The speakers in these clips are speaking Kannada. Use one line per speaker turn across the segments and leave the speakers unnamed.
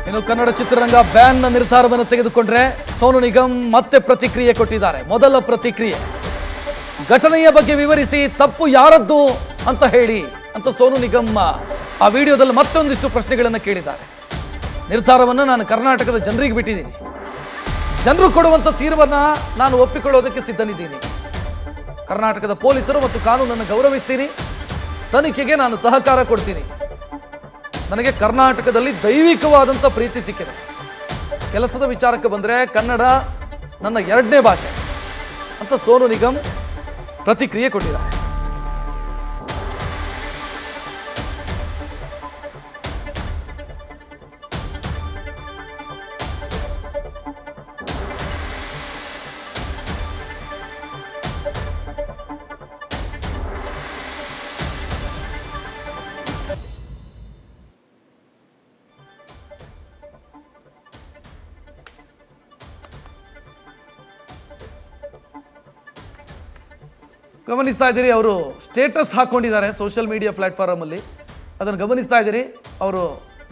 ಇನ್ನು ಕನ್ನಡ ಚಿತ್ರರಂಗ ಬ್ಯಾನ್ನ ನಿರ್ಧಾರವನ್ನು ತೆಗೆದುಕೊಂಡ್ರೆ ಸೋನು ನಿಗಮ್ ಮತ್ತೆ ಪ್ರತಿಕ್ರಿಯೆ ಕೊಟ್ಟಿದ್ದಾರೆ. ಮೊದಲ ಪ್ರತಿಕ್ರಿಯೆ, ಘಟನೆಯ ಬಗ್ಗೆ ವಿವರಿಸಿ ತಪ್ಪು ಯಾರದ್ದು ಅಂತ ಹೇಳಿ ಅಂತ ಸೋನು ನಿಗಮ್ ಆ ವಿಡಿಯೋದಲ್ಲಿ ಮತ್ತೊಂದಿಷ್ಟು ಪ್ರಶ್ನೆಗಳನ್ನು ಕೇಳಿದ್ದಾರೆ. ನಿರ್ಧಾರವನ್ನು ನಾನು ಕರ್ನಾಟಕದ ಜನರಿಗೆ ಬಿಟ್ಟಿದ್ದೀನಿ. ಜನರು ಕೊಡುವಂಥ ತೀರ್ಪನ್ನು ನಾನು ಒಪ್ಪಿಕೊಳ್ಳೋದಕ್ಕೆ ಸಿದ್ಧನಿದ್ದೀನಿ. ಕರ್ನಾಟಕದ ಪೊಲೀಸರು ಮತ್ತು ಕಾನೂನನ್ನು ಗೌರವಿಸ್ತೀನಿ. ತನಿಖೆಗೆ ನಾನು ಸಹಕಾರ ಕೊಡ್ತೀನಿ. ನನಗೆ ಕರ್ನಾಟಕದಲ್ಲಿ ದೈವಿಕವಾದಂಥ ಪ್ರೀತಿ ಸಿಕ್ಕಿದೆ. ಕೆಲಸದ ವಿಚಾರಕ್ಕೆ ಬಂದರೆ ಕನ್ನಡ ನನ್ನ ಎರಡನೇ ಭಾಷೆ ಅಂತ ಸೋನು ನಿಗಮ್ ಪ್ರತಿಕ್ರಿಯೆ ಕೊಟ್ಟಿದ್ದಾರೆ. ಗಮನಿಸ್ತಾ ಇದ್ದೀರಿ, ಅವರು ಸ್ಟೇಟಸ್ ಹಾಕ್ಕೊಂಡಿದ್ದಾರೆ ಸೋಷಿಯಲ್ ಮೀಡಿಯಾ ಪ್ಲ್ಯಾಟ್ಫಾರ್ಮಲ್ಲಿ. ಅದನ್ನು ಗಮನಿಸ್ತಾ ಇದ್ದೀರಿ, ಅವರು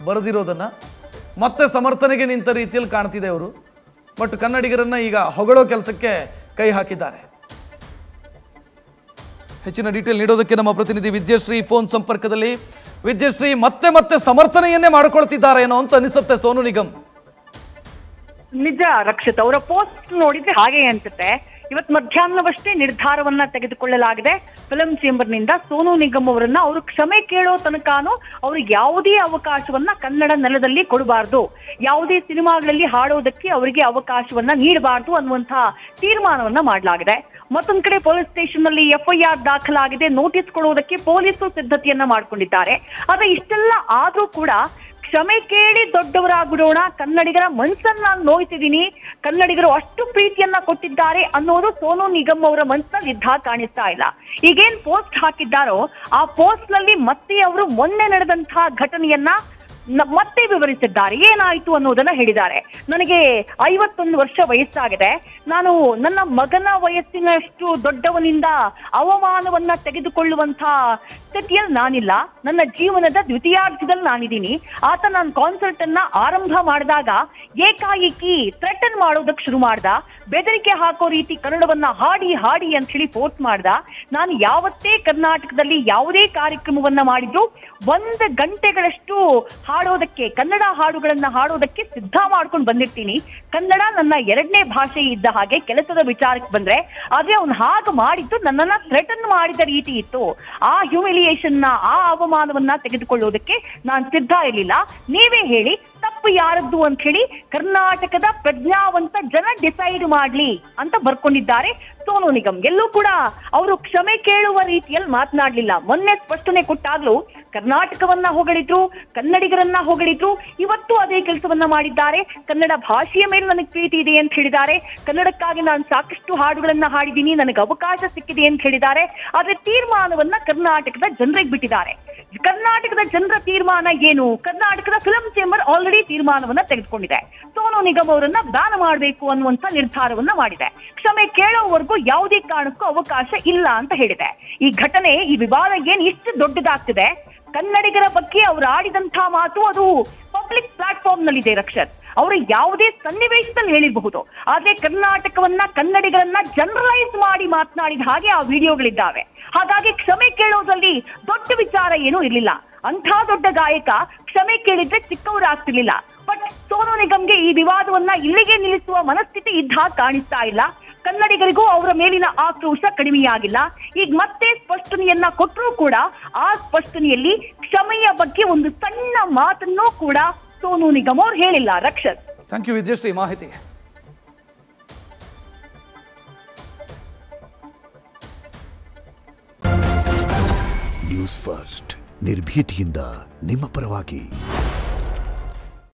ಬರೆದಿರೋದನ್ನು. ಮತ್ತೆ ಸಮರ್ಥನೆಗೆ ನಿಂತ ರೀತಿಯಲ್ಲಿ ಕಾಣ್ತಿದೆ ಅವರು. ಬಟ್ ಕನ್ನಡಿಗರನ್ನು ಈಗ ಹೊಗಳೋ ಕೆಲಸಕ್ಕೆ ಕೈ ಹಾಕಿದ್ದಾರೆ. ಹೆಚ್ಚಿನ ಡೀಟೇಲ್ ನೀಡೋದಕ್ಕೆ ನಮ್ಮ ಪ್ರತಿನಿಧಿ ವಿದ್ಯಶ್ರೀ ಫೋನ್ ಸಂಪರ್ಕದಲ್ಲಿ. ವಿದ್ಯಶ್ರೀ, ಮತ್ತೆ ಮತ್ತೆ ಸಮರ್ಥನೆಯನ್ನೇ ಮಾಡಿಕೊಳ್ತಿದ್ದಾರೆ ಏನೋ ಅಂತ ಅನಿಸುತ್ತೆ ಸೋನು ನಿಗಮ್.
ನಿಜ ರಕ್ಷಿತ್, ಅವರ ಪೋಸ್ಟ್ ನೋಡಿದ್ರೆ ಹಾಗೆ ಅನ್ಸುತ್ತೆ. ಇವತ್ತು ಮಧ್ಯಾಹ್ನವಷ್ಟೇ ನಿರ್ಧಾರವನ್ನ ತೆಗೆದುಕೊಳ್ಳಲಾಗಿದೆ ಫಿಲಂ ಚೇಂಬರ್ನಿಂದ. ಸೋನು ನಿಗಮ್ ಅವರನ್ನ ಅವರು ಕ್ಷಮೆ ಕೇಳೋ ತನಕನೂ ಅವ್ರಿಗೆ ಯಾವುದೇ ಅವಕಾಶವನ್ನ ಕನ್ನಡ ನೆಲದಲ್ಲಿ ಕೊಡಬಾರ್ದು, ಯಾವುದೇ ಸಿನಿಮಾಗಳಲ್ಲಿ ಹಾಡೋದಕ್ಕೆ ಅವರಿಗೆ ಅವಕಾಶವನ್ನ ನೀಡಬಾರ್ದು ಅನ್ನುವಂತಹ ತೀರ್ಮಾನವನ್ನ ಮಾಡಲಾಗಿದೆ. ಮತ್ತೊಂದ್ ಕಡೆ ಪೊಲೀಸ್ ಸ್ಟೇಷನ್ ನಲ್ಲಿ FIR ದಾಖಲಾಗಿದೆ. ನೋಟಿಸ್ ಕೊಡುವುದಕ್ಕೆ ಪೊಲೀಸರು ಸಿದ್ಧತೆಯನ್ನ ಮಾಡ್ಕೊಂಡಿದ್ದಾರೆ. ಆದ್ರೆ ಇಷ್ಟೆಲ್ಲ ಆದ್ರೂ ಕೂಡ ಕ್ಷಮೆ ಕೇಳಿ ದೊಡ್ಡವರಾಗ್ಬಿಡೋಣ, ಕನ್ನಡಿಗರ ಮನಸ್ಸನ್ನ ನಾನು ನೋಯ್ತಿದ್ದೀನಿ, ಕನ್ನಡಿಗರು ಅಷ್ಟು ಪ್ರೀತಿಯನ್ನ ಕೊಟ್ಟಿದ್ದಾರೆ ಅನ್ನೋದು ಸೋನು ನಿಗಮ್ ಅವರ ಮನಸ್ಸಲ್ಲಿ ಇದ್ದ ಕಾಣಿಸ್ತಾ ಇಲ್ಲ. ಈಗೇನ್ ಪೋಸ್ಟ್ ಹಾಕಿದ್ದಾರೋ ಆ ಪೋಸ್ಟ್ ನಲ್ಲಿ ಮತ್ತೆ ಅವರು ಮೊನ್ನೆ ನಡೆದಂತಹ ಘಟನೆಯನ್ನ ಮತ್ತೆ ವಿವರಿಸಿದ್ದಾರೆ. ಏನಾಯ್ತು ಅನ್ನೋದನ್ನ ಹೇಳಿದ್ದಾರೆ. ನನಗೆ 51 ವರ್ಷ ವಯಸ್ಸಾಗಿದೆ. ನಾನು ನನ್ನ ಮಗನ ವಯಸ್ಸಿನಷ್ಟು ದೊಡ್ಡವನಿಂದ ಅವಮಾನವನ್ನ ತೆಗೆದುಕೊಳ್ಳುವಂತ ಸ್ಥಿತಿಯಲ್ಲಿ ನಾನಿಲ್ಲ. ನನ್ನ ಜೀವನದ ದ್ವಿತೀಯಾರ್ಧದಲ್ಲಿ ನಾನಿದ್ದೀನಿ. ಆತ ನಾನು ಕಾನ್ಸರ್ಟ್ ಅನ್ನ ಆರಂಭ ಮಾಡಿದಾಗ ಏಕಾಏಕಿ ಥ್ರೆಟನ್ ಮಾಡೋದಕ್ಕೆ ಶುರು ಮಾಡ್ದ. ಬೆದರಿಕೆ ಹಾಕೋ ರೀತಿ ಕನ್ನಡವನ್ನ ಹಾಡಿ ಹಾಡಿ ಅಂತ ಹೇಳಿ ಪೋಸ್ಟ್ ಮಾಡ್ದ. ನಾನು ಯಾವತ್ತೇ ಕರ್ನಾಟಕದಲ್ಲಿ ಯಾವುದೇ ಕಾರ್ಯಕ್ರಮವನ್ನ ಮಾಡಿದ್ರು 1 ಗಂಟೆಗಳಷ್ಟು ಹಾಡೋದಕ್ಕೆ, ಕನ್ನಡ ಹಾಡುಗಳನ್ನ ಹಾಡೋದಕ್ಕೆ ಸಿದ್ಧ ಮಾಡ್ಕೊಂಡು ಬಂದಿರ್ತೀನಿ. ಕನ್ನಡ ನನ್ನ ಎರಡನೇ ಭಾಷೆ ಇದ್ದ ಹಾಗೆ ಕೆಲಸದ ವಿಚಾರಕ್ಕೆ ಬಂದ್ರೆ, ಆದ್ರೆ ಅವ್ನು ಹಾಗೆ ಮಾಡಿದ್ದು ನನ್ನನ್ನ ಥ್ರೆಟನ್ ಮಾಡಿದ ರೀತಿ ಇತ್ತು. ಆ ಹ್ಯೂಮಿಲಿಯೇಷನ್ ನ, ಆ ಅವಮಾನವನ್ನ ತೆಗೆದುಕೊಳ್ಳೋದಕ್ಕೆ ನಾನು ಸಿದ್ಧ ಇರಲಿಲ್ಲ. ನೀವೇ ಹೇಳಿ ತಪ್ಪು ಯಾರದ್ದು ಅಂತ ಹೇಳಿ ಕರ್ನಾಟಕದ ಪ್ರಜ್ಞಾವಂತ ಜನ ಡಿಸೈಡ್ ಮಾಡ್ಲಿ ಅಂತ ಬರ್ಕೊಂಡಿದ್ದಾರೆ ಸೋನು ನಿಗಮ್. ಎಲ್ಲೂ ಕೂಡ ಅವರು ಕ್ಷಮೆ ಕೇಳುವ ರೀತಿಯಲ್ಲಿ ಮಾತನಾಡ್ಲಿಲ್ಲ. ಮೊನ್ನೆ ಸ್ಪಷ್ಟನೆ ಕೊಟ್ಟಾಗ್ಲೂ ಕರ್ನಾಟಕವನ್ನ ಹೊಗಳಿದ್ರು, ಕನ್ನಡಿಗರನ್ನ ಹೊಗಳಿದ್ರು. ಇವತ್ತು ಅದೇ ಕೆಲಸವನ್ನ ಮಾಡಿದ್ದಾರೆ. ಕನ್ನಡ ಭಾಷೆಯ ಮೇಲೆ ನನಗೆ ಪ್ರೀತಿ ಇದೆ ಅಂತ ಹೇಳಿದ್ದಾರೆ. ಕನ್ನಡಕ್ಕಾಗಿ ನಾನು ಸಾಕಷ್ಟು ಹಾಡುಗಳನ್ನ ಹಾಡಿದ್ದೀನಿ, ನನಗೆ ಅವಕಾಶ ಸಿಕ್ಕಿದೆ ಅಂತ ಹೇಳಿದ್ದಾರೆ. ಆದ್ರೆ ತೀರ್ಮಾನವನ್ನ ಕರ್ನಾಟಕದ ಜನರಿಗೆ ಬಿಟ್ಟಿದ್ದಾರೆ. ಕರ್ನಾಟಕದ ಜನರ ತೀರ್ಮಾನ ಏನು? ಕರ್ನಾಟಕದ ಫಿಲಂ ಚೇಂಬರ್ ಆಲ್ರೆಡಿ ತೀರ್ಮಾನವನ್ನ ತೆಗೆದುಕೊಂಡಿದೆ. ಸೋನು ನಿಗಮ್ ಅವರನ್ನ ಬ್ಯಾನ್ ಮಾಡಬೇಕು ಅನ್ನುವಂತ ನಿರ್ಧಾರವನ್ನ ಮಾಡಿದೆ. ಕ್ಷಮೆ ಕೇಳೋವರೆಗೂ ಯಾವುದೇ ಕಾರಣಕ್ಕೂ ಅವಕಾಶ ಇಲ್ಲ ಅಂತ ಹೇಳಿದೆ. ಈ ಘಟನೆ, ಈ ವಿವಾದ ಏನ್ ಇಷ್ಟು ದೊಡ್ಡದಾಗ್ತಿದೆ, ಕನ್ನಡಿಗರ ಬಗ್ಗೆ ಅವರು ಆಡಿದಂತಹ ಮಾತು ಅದು ಪಬ್ಲಿಕ್ ಪ್ಲಾಟ್ಫಾರ್ಮ್ ನಲ್ಲಿದೆ ರಕ್ಷತ್. ಅವರು ಯಾವುದೇ ಸನ್ನಿವೇಶದಲ್ಲಿ ಹೇಳಿರಬಹುದು. ಆದ್ರೆ ಕರ್ನಾಟಕವನ್ನ, ಕನ್ನಡಿಗರನ್ನ ಜನರಲೈಸ್ ಮಾಡಿ ಮಾತನಾಡಿದ ಹಾಗೆ ಆ ವಿಡಿಯೋಗಳಿದ್ದಾವೆ. ಹಾಗಾಗಿ ಕ್ಷಮೆ ಕೇಳೋದ್ರಲ್ಲಿ ದೊಡ್ಡ ವಿಚಾರ ಏನೂ ಇರ್ಲಿಲ್ಲ. ಅಂಥ ದೊಡ್ಡ ಗಾಯಕ ಕ್ಷಮೆ ಕೇಳಿದ್ರೆ ಚಿಕ್ಕವರಾಗ್ತಿರ್ಲಿಲ್ಲ. ಬಟ್ ಸೋನು ನಿಗಮ್ಗೆ ಈ ವಿವಾದವನ್ನ ಇಲ್ಲಿಗೆ ನಿಲ್ಲಿಸುವ ಮನಸ್ಥಿತಿ ಇದ್ದ ಕಾಣಿಸ್ತಾ ಇಲ್ಲ. ಕನ್ನಡಿಗರಿಗೂ ಅವರ ಮೇಲಿನ ಆಕ್ರೋಶ ಕಡಿಮೆಯಾಗಿಲ್ಲ. ಈಗ ಮತ್ತೆ ಸ್ಪಷ್ಟನೆಯನ್ನ ಕೊಟ್ಟರೂ ಕೂಡ ಆ ಸ್ಪಷ್ಟನೆಯಲ್ಲಿ ಕ್ಷಮೆಯ ಬಗ್ಗೆ ಒಂದು ಸಣ್ಣ ಮಾತನ್ನೂ ಕೂಡ ಸೋನು ನಿಗಮ್ ಅವರು ಹೇಳಿಲ್ಲ. ರಕ್ಷತ್,
ಥ್ಯಾಂಕ್ ಯು ವಿದ್ಯಶ್ರೀ ಮಾಹಿತಿಗೆ.
ನ್ಯೂಸ್ ಫಸ್ಟ್, ನಿರ್ಭೀತಿಯಿಂದ ನಿಮ್ಮ ಪರವಾಗಿ.